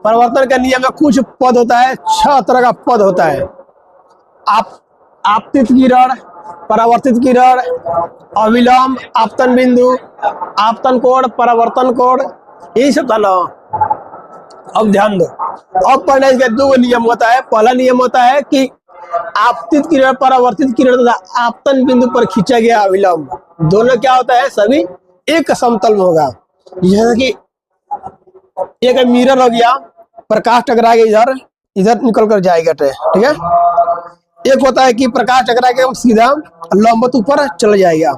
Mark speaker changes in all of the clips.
Speaker 1: परावर्तन के नियम में कुछ पद होता है, 6 तरह का पद होता है। आप आपतित किरण, परावर्तित किरण, अविलंब, आपतन बिंदु, आपतन कोण, परावर्तन कोण, यही सब था ना। अब ध्यान दो, अब पढ़ने के 2 नियम होता है। पहला नियम होता है कि आपतित किरण, परावर्तित किरण तथा आपतन बिंदु पर खींचा गया अविलंब दोनों क्या होता है, सभी एक समतल में होगा। जैसे कि एक मिरर हो गया, प्रकाश टकराएगा इधर, इधर निकल कर जाएगा, ठीक है। एक होता है कि प्रकाश टकरा के सीधा लंबवत ऊपर चला जाएगा,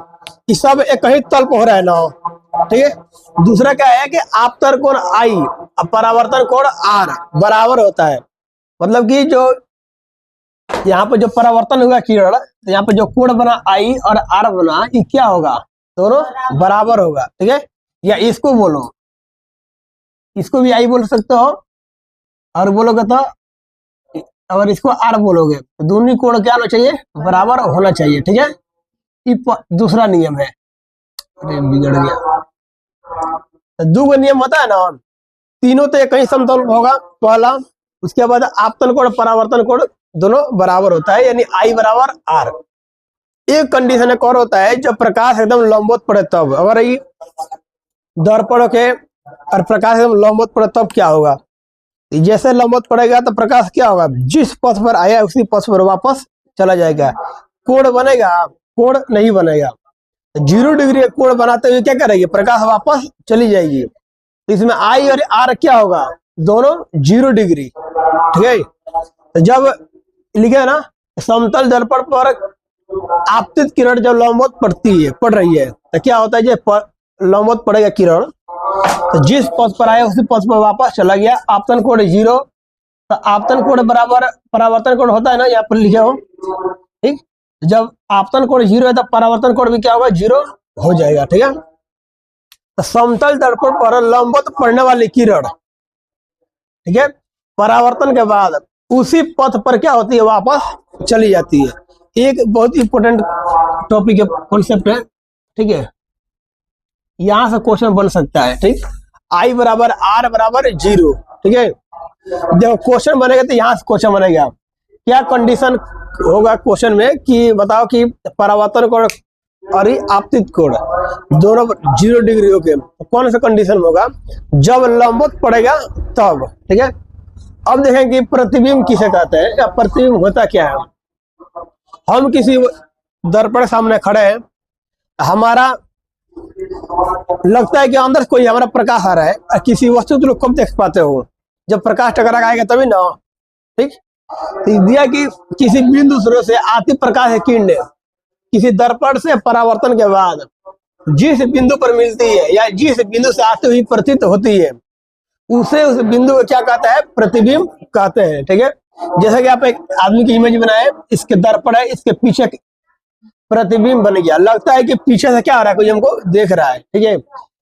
Speaker 1: ये सब एक ही तल पर हो रहा है ना, ठीक है। दूसरा क्या है कि आपतन कोण आई, परावर्तन कोण आर बराबर होता है। मतलब कि जो यहाँ पे जो परावर्तन होगा किरण, तो यहाँ पे जो कोण बना आई और आर बना, ये क्या होगा, दोनों बराबर होगा, ठीक है। या इसको बोलो, इसको भी आई बोल सकते हो, और बोलोगे तो, अगर इसको आर बोलोगे तो दोनों कोण क्या होना चाहिए, बराबर होना चाहिए, ठीक है। ये दूसरा नियम है। अरे बिगड़ गया। तो 2 नियम होता है ना, तीनों तो एक ही समतल होगा पहला। उसके बाद आपतन कोण, परावर्तन कोण दोनों बराबर होता है, यानी आई बराबर आर। एक कंडीशन एक और होता है, जब प्रकाश एकदम लंबवत पड़े तब। अगर ये दर्पण के और प्रकाश एकदम लंबवत पड़े तब क्या होगा, जैसे लंबवत पड़ेगा तो प्रकाश क्या होगा, जिस पथ पर आया उसी पथ पर वापस चला जाएगा। कोण बनेगा, कोण नहीं बनेगा। 0 डिग्री कोण बनाते हुए क्या करेगी, प्रकाश वापस चली जाएगी। तो इसमें आई और आर क्या होगा, दोनों 0 डिग्री, ठीक है। तो जब लिखे ना, समतल दर्पण पर आपतित किरण जब लंबवत पड़ रही है, तो क्या होता है, जब लंबवत पड़ेगा किरण, तो जिस पथ पर आया उसी पथ पर वापस चला गया। आपतन कोण 0, तो आपतन कोण बराबर परावर्तन कोण होता है ना, यहाँ पर लिखे हो, ठीक। जब आपतन कोण 0 है तो परावर्तन कोण भी क्या होगा, 0 हो जाएगा, ठीक है। तो समतल दर्पण पर लंबवत पड़ने वाली किरण, ठीक है, परावर्तन के बाद उसी पथ पर क्या होती है, वापस चली जाती है। एक बहुत इंपोर्टेंट टॉपिक है, कॉन्सेप्ट है, ठीक है। यहां से क्वेश्चन बन सकता है, ठीक। आई बराबर आर बराबर 0, ठीक है। जब क्वेश्चन बनेगा तो यहाँ से क्वेश्चन बनेगा, क्या कंडीशन होगा क्वेश्चन में, कि बताओ कि परावर्तन कोण और आपतित कोण दोनों 0 डिग्री हो गए, कौन सा कंडीशन होगा, जब लंबवत पड़ेगा तब, ठीक है। अब देखें कि प्रतिबिंब किसे कहते हैं, या प्रतिबिंब होता क्या है। हम किसी दर्पण सामने खड़े हैं, हमारा लगता है कि अंदर कोई हमारा प्रकाश आ रहा है, और किसी वस्तु को कब देख पाते हो, जब प्रकाश टकरा आएगा तभी ना, ठीक। तो दिया कि किसी बिंदु स्रोत से आती प्रकाश की किरणें किसी दर्पण से परावर्तन के बाद जिस बिंदु पर मिलती है, या जिस बिंदु से आती हुई प्रतीत होती है, उसे उस बिंदु को क्या कहता है, प्रतिबिंब कहते हैं, ठीक है। जैसे कि आप एक आदमी की इमेज बनाए, इसके दर्पण है, इसके पीछे प्रतिबिंब बन गया, लगता है कि पीछे से क्या हो रहा है, कोई हमको देख रहा है, ठीक है।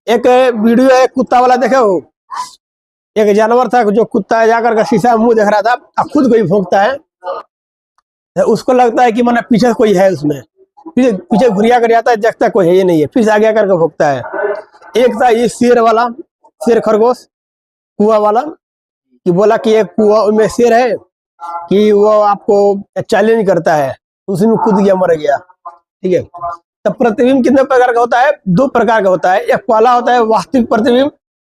Speaker 1: एक वीडियो है कुत्ता वाला, देखे हो, एक जानवर था जो कुत्ता जाकर के शीशा में मुंह देख रहा था, अब खुद कोई भोंकता है, तो उसको लगता है कि मैंने पीछे कोई है, उसमें पीछे घुरिया कर जाता है, देखता कोई है ये नहीं है, फिर से आगे करके भोंकता है। एक था ये शेर वाला, शेर खरगोश कुआ वाला, कि बोला कि एक कुआ में शेर है कि वो आपको चैलेंज करता है, उसमें कूद गया, मर गया, ठीक है। तो प्रतिबिंब कितने प्रकार का होता है, 2 प्रकार का होता है। एक पहला होता है वास्तविक प्रतिबिंब,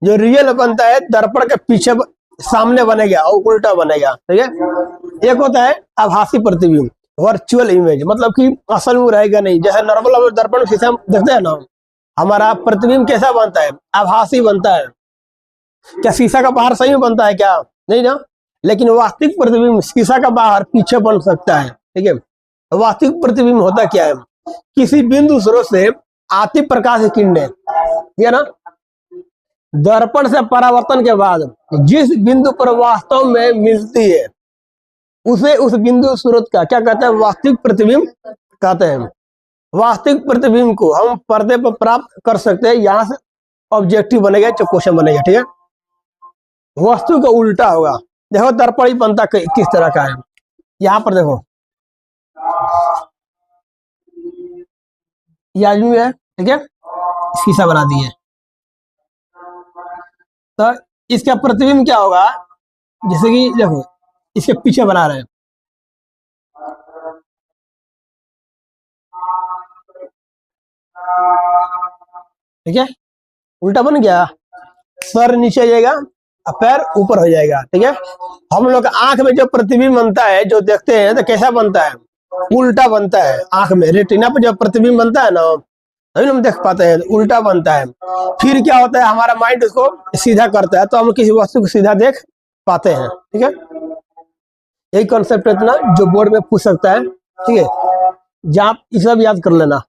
Speaker 1: जो रियल बनता है, दर्पण के पीछे सामने बनेगा और उल्टा बनेगा, ठीक है। एक होता है आभासी प्रतिबिंब, वर्चुअल इमेज, मतलब कि असल में रहेगा नहीं, जैसे नॉर्मल दर्पण शीशा देखते हैं ना, हमारा प्रतिबिंब कैसा बनता है, आभासी बनता है। क्या शीशा का बाहर सही में बनता है क्या, नहीं ना। लेकिन वास्तविक प्रतिबिंब शीशा का बाहर पीछे बन सकता है, ठीक है। वास्तविक प्रतिबिंब होता क्या है, किसी बिंदु स्रोत से आती प्रकाश की किरणें, है ना, दर्पण से परावर्तन के बाद जिस बिंदु पर वास्तव में मिलती है, उसे उस बिंदु स्रोत का क्या कहते हैं, वास्तविक प्रतिबिंब कहते हैं। वास्तविक प्रतिबिंब को हम पर्दे पर प्राप्त कर सकते हैं, यहाँ से ऑब्जेक्टिव बनेगा, जो क्वेश्चन बनेगा, ठीक है। वस्तु का उल्टा होगा, देखो दर्पण ही बनता किस तरह का है, यहाँ पर देखो ये आदमी है, ठीक है, शीशा बना दिए, तो इसका प्रतिबिंब क्या होगा, जैसे कि देखो इसके पीछे बना रहे हैं, ठीक है, उल्टा बन गया, सर नीचे जाएगा और पैर ऊपर हो जाएगा, ठीक है। हम लोग आंख में जो प्रतिबिंब बनता है, जो देखते हैं तो कैसा बनता है, उल्टा बनता है। आंख में रेटिना पर जब प्रतिबिंब बनता है ना, तभी हम देख पाते हैं, उल्टा बनता है। फिर क्या होता है, हमारा माइंड उसको सीधा करता है, तो हम किसी वस्तु को सीधा देख पाते हैं, ठीक है। यही कॉन्सेप्ट है इतना जो बोर्ड में पूछ सकता है, ठीक है। जहाँ आप ये सब याद कर लेना।